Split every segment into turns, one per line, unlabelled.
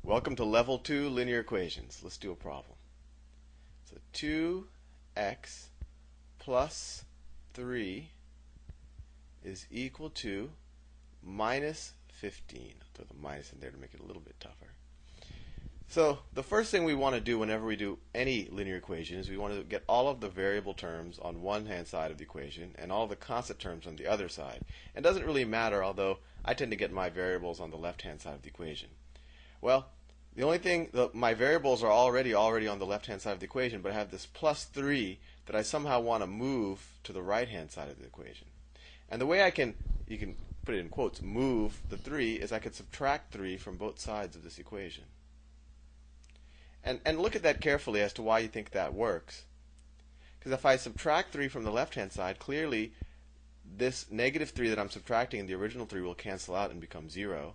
Welcome to Level 2 Linear Equations. Let's do a problem. So 2x plus 3 is equal to minus 15. I'll throw the minus in there to make it a little bit tougher. So the first thing we want to do whenever we do any linear equation is we want to get all of the variable terms on one hand side of the equation and all of the constant terms on the other side. It doesn't really matter, although I tend to get my variables on the left hand side of the equation. Well, the only thing, my variables are already on the left hand side of the equation, but I have this plus 3 that I somehow want to move to the right hand side of the equation. And the way you can put it in quotes, move the 3 is I could subtract 3 from both sides of this equation. And look at that carefully as to why you think that works. Because if I subtract 3 from the left hand side, clearly this negative 3 that I'm subtracting and the original 3 will cancel out and become 0.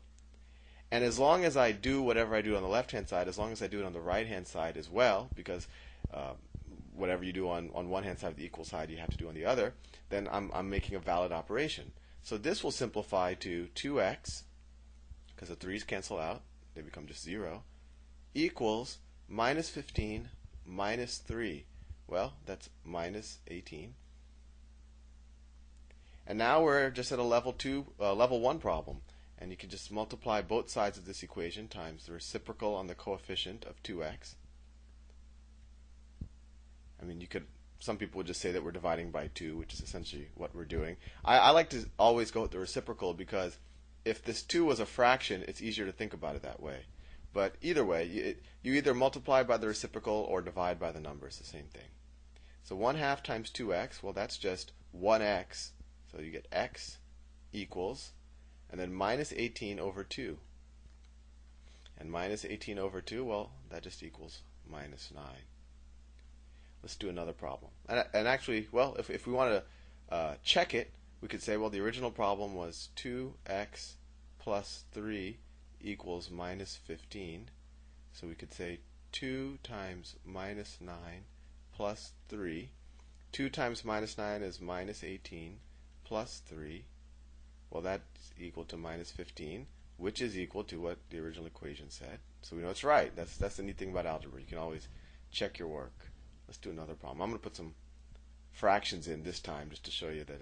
And as long as I do whatever I do on the left hand side, as long as I do it on the right hand side as well, because whatever you do on one hand side of the equal side you have to do on the other, then I'm making a valid operation. So this will simplify to 2x, because the 3's cancel out, they become just 0, equals minus 15 minus 3. Well, that's minus 18. And now we're just at a level 1 problem. And you can just multiply both sides of this equation times the reciprocal on the coefficient of 2x. I mean, some people would just say that we're dividing by 2, which is essentially what we're doing. I like to always go with the reciprocal because if this 2 was a fraction, it's easier to think about it that way. But either way, you either multiply by the reciprocal or divide by the number. It's the same thing. So 1/2 times 2x, well, that's just 1x. So you get x equals, and then minus 18 over 2. And minus 18 over 2, well, that just equals minus 9. Let's do another problem. And actually, well, if we want to check it, we could say, well, the original problem was 2x plus 3 equals minus 15. So we could say 2 times minus 9 plus 3. 2 times minus 9 is minus 18 plus 3. Well, that's equal to minus 15, which is equal to what the original equation said. So we know it's right. That's the neat thing about algebra. You can always check your work. Let's do another problem. I'm going to put some fractions in this time just to show you that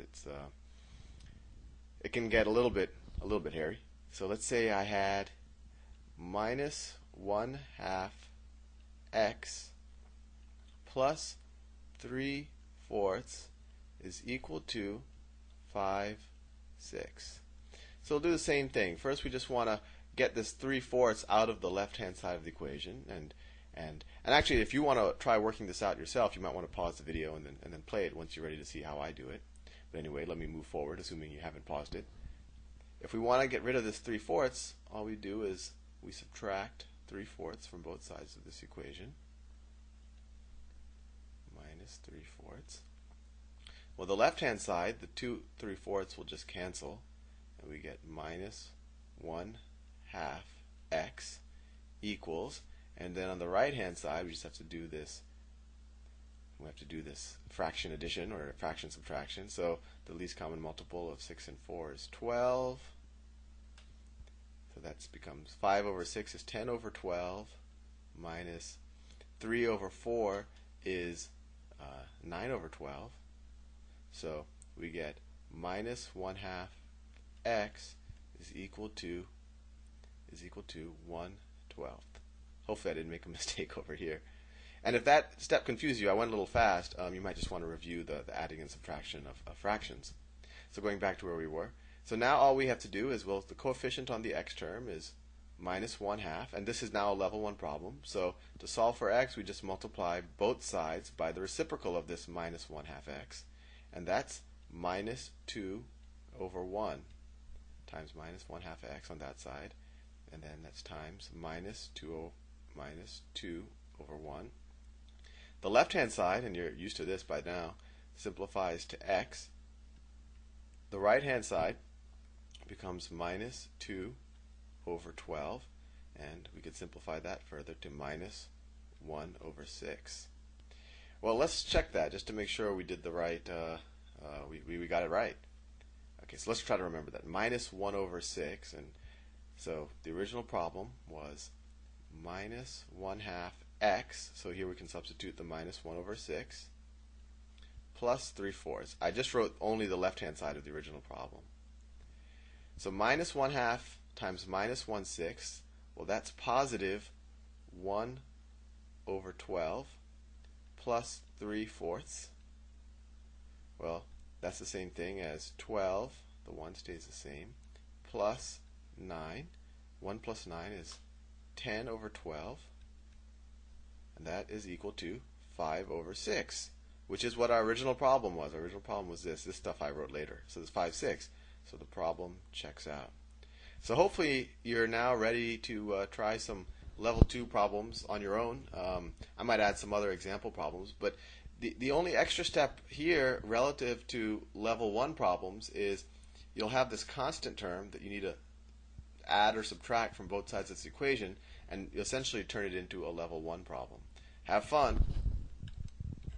it can get a little bit hairy. So let's say I had minus 1/2 x plus 3/4 is equal to 5/6. So we'll do the same thing. First, we just want to get this 3/4 out of the left-hand side of the equation, and actually, if you want to try working this out yourself, you might want to pause the video and then play it once you're ready to see how I do it. But anyway, let me move forward, assuming you haven't paused it. If we want to get rid of this 3/4, all we do is we subtract 3/4 from both sides of this equation. Minus 3/4. Well, the left-hand side, the 2 3/4 will just cancel, and we get minus 1/2 x equals, and then on the right-hand side, we just have to do this. We have to do this fraction addition or fraction subtraction. So the least common multiple of 6 and 4 is 12. So that becomes 5 over 6 is 10 over 12 minus 3 over 4 is 9 over 12. So we get minus 1/2 x is equal to 1/12. Hopefully I didn't make a mistake over here. And if that step confused you, I went a little fast, you might just want to review the adding and subtraction of fractions. So going back to where we were. So now all we have to do is, well, the coefficient on the x term is minus 1/2, and this is now a level 1 problem. So to solve for x, we just multiply both sides by the reciprocal of this minus 1/2 x. And that's minus 2 over 1 times minus 1/2 x on that side. And then that's times minus 2 over 1. The left-hand side, and you're used to this by now, simplifies to x. The right-hand side becomes minus 2 over 12. And we could simplify that further to minus 1 over 6. Well, let's check that just to make sure we did the right, we got it right. Okay, so let's try to remember that. Minus 1 over 6, and so the original problem was minus 1/2 x, so here we can substitute the minus 1 over 6, plus 3/4. I just wrote only the left-hand side of the original problem. So minus 1/2 times minus 1/6, well, that's positive 1 over 12 plus 3/4. Well, that's the same thing as 12, the 1 stays the same, plus 9. 1 plus 9 is 10 over 12, and that is equal to 5 over 6, which is what our original problem was. Our original problem was this stuff I wrote later. So it's 5, 6. So the problem checks out. So hopefully you're now ready to try some level 2 problems on your own. I might add some other example problems, but the only extra step here relative to level 1 problems is you'll have this constant term that you need to add or subtract from both sides of this equation, and you essentially turn it into a level 1 problem. Have fun.